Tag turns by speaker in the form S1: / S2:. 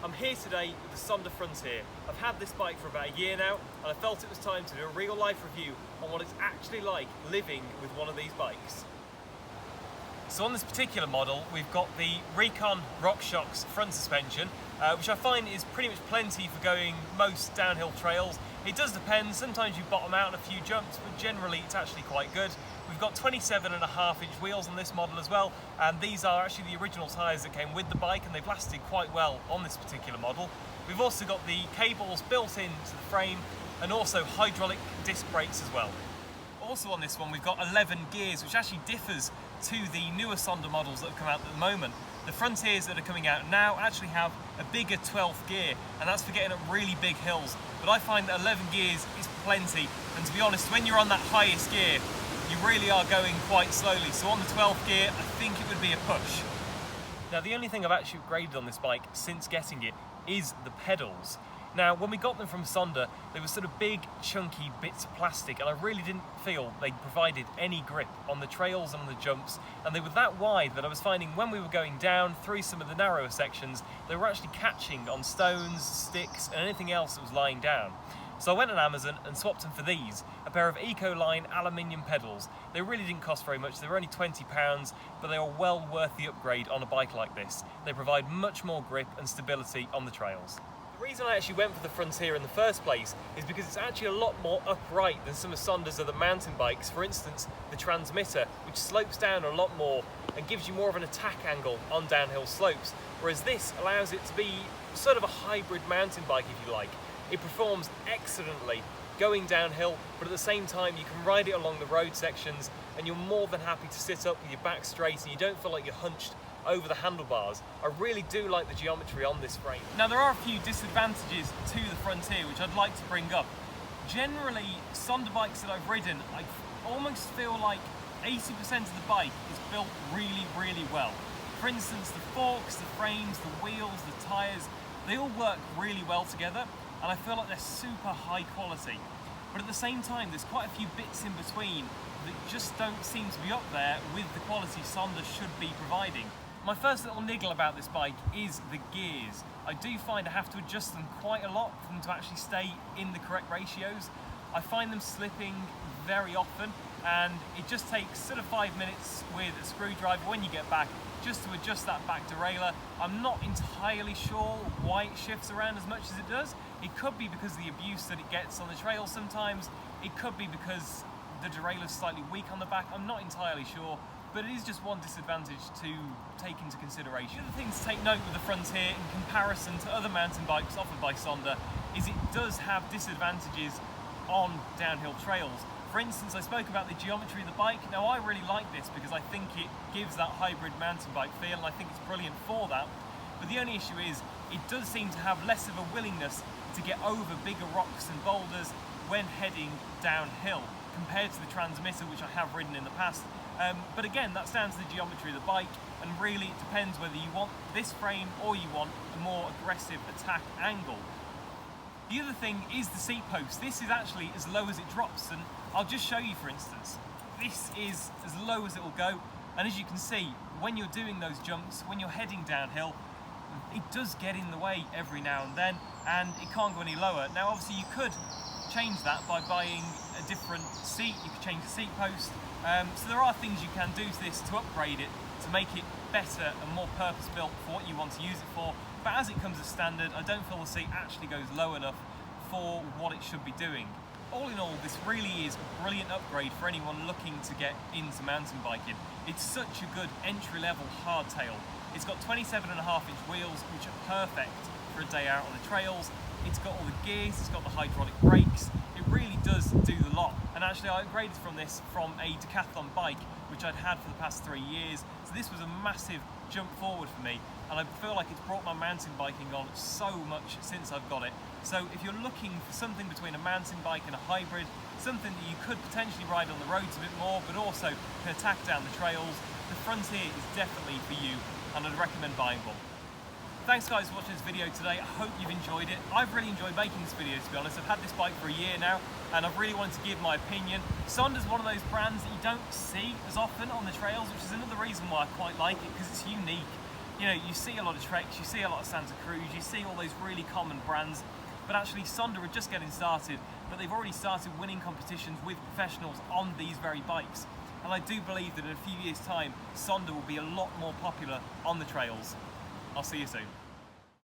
S1: I'm here today with the Sonder Frontier. I've had this bike for about a year now, and I felt it was time to do a real life review on what it's actually like living with one of these bikes. So on this particular model, we've got the Recon RockShox front suspension, which I find is pretty much plenty for going most downhill trails. It does depend, sometimes you bottom out in a few jumps, but generally it's actually quite good. We've got 27.5-inch wheels on this model as well, and these are actually the original tyres that came with the bike, and they've lasted quite well on this particular model. We've also got the cables built into the frame, and also hydraulic disc brakes as well. Also on this one, we've got 11 gears, which actually differs to the newer Sonder models that have come out at the moment. The Frontiers that are coming out now actually have a bigger 12th gear, and that's for getting up really big hills. But I find that 11 gears is plenty, and to be honest, when you're on that highest gear, you really are going quite slowly. So on the 12th gear, I think it would be a push. Now the only thing I've actually upgraded on this bike since getting it is the pedals. Now, when we got them from Sonder, they were sort of big, chunky bits of plastic, and I really didn't feel they provided any grip on the trails and on the jumps, and they were that wide that I was finding when we were going down through some of the narrower sections, they were actually catching on stones, sticks, and anything else that was lying down. So I went on Amazon and swapped them for these, a pair of Ecoline aluminium pedals. They really didn't cost very much, they were only £20, but they are well worth the upgrade on a bike like this. They provide much more grip and stability on the trails. The reason I actually went for the Frontier in the first place is because it's actually a lot more upright than some of Sonder's other mountain bikes. For instance, the transmitter, which slopes down a lot more and gives you more of an attack angle on downhill slopes, whereas this allows it to be sort of a hybrid mountain bike, if you like. It performs excellently going downhill, but at the same time you can ride it along the road sections, and you're more than happy to sit up with your back straight and you don't feel like you're hunched over the handlebars. I really do like the geometry on this frame. Now there are a few disadvantages to the Frontier which I'd like to bring up. Generally, Sonder bikes that I've ridden, I almost feel like 80% of the bike is built really, really well. For instance, the forks, the frames, the wheels, the tyres, they all work really well together, and I feel like they're super high quality. But at the same time, there's quite a few bits in between that just don't seem to be up there with the quality Sonder should be providing. My first little niggle about this bike is the gears. I do find I have to adjust them quite a lot for them to actually stay in the correct ratios. I find them slipping very often, and it just takes sort of 5 minutes with a screwdriver when you get back just to adjust that back derailleur. I'm not entirely sure why it shifts around as much as it does. It could be because of the abuse that it gets on the trail sometimes. It could be because the derailleur is slightly weak on the back. I'm not entirely sure, but it is just one disadvantage to take into consideration. The other thing to take note with the Frontier in comparison to other mountain bikes offered by Sonder is it does have disadvantages on downhill trails. For instance, I spoke about the geometry of the bike. Now I really like this because I think it gives that hybrid mountain bike feel, and I think it's brilliant for that. But the only issue is it does seem to have less of a willingness to get over bigger rocks and boulders when heading downhill compared to the transmitter, which I have ridden in the past. But again, that's down to the geometry of the bike, and really it depends whether you want this frame or you want a more aggressive attack angle. The other thing is the seat post. This is actually as low as it drops, and I'll just show you, for instance. This is as low as it will go, and as you can see, when you're doing those jumps, when you're heading downhill, it does get in the way every now and then, and it can't go any lower. Now obviously you could change that by buying a different seat. You could change the seat post. So there are things you can do to this to upgrade it, to make it better and more purpose-built for what you want to use it for. But as it comes as standard, I don't feel the seat actually goes low enough for what it should be doing. All in all, this really is a brilliant upgrade for anyone looking to get into mountain biking. It's such a good entry-level hardtail. It's got 27.5-inch wheels, which are perfect for a day out on the trails. It's got all the gears, it's got the hydraulic brakes. It really does do the lot. And actually I upgraded from this from a decathlon bike, which I'd had for the past 3 years. So this was a massive jump forward for me, and I feel like it's brought my mountain biking on so much since I've got it. So if you're looking for something between a mountain bike and a hybrid, something that you could potentially ride on the roads a bit more, but also can attack down the trails, the Frontier is definitely for you, and I'd recommend buying one. Thanks guys for watching this video today. I hope you've enjoyed it. I've really enjoyed making this video, to be honest. I've had this bike for a year now, and I've really wanted to give my opinion. Sonder's one of those brands that you don't see as often on the trails, which is another reason why I quite like it, because it's unique. You know, you see a lot of Treks, you see a lot of Santa Cruz, you see all those really common brands, but actually Sonder are just getting started, but they've already started winning competitions with professionals on these very bikes. And I do believe that in a few years' time, Sonder will be a lot more popular on the trails. I'll see you soon.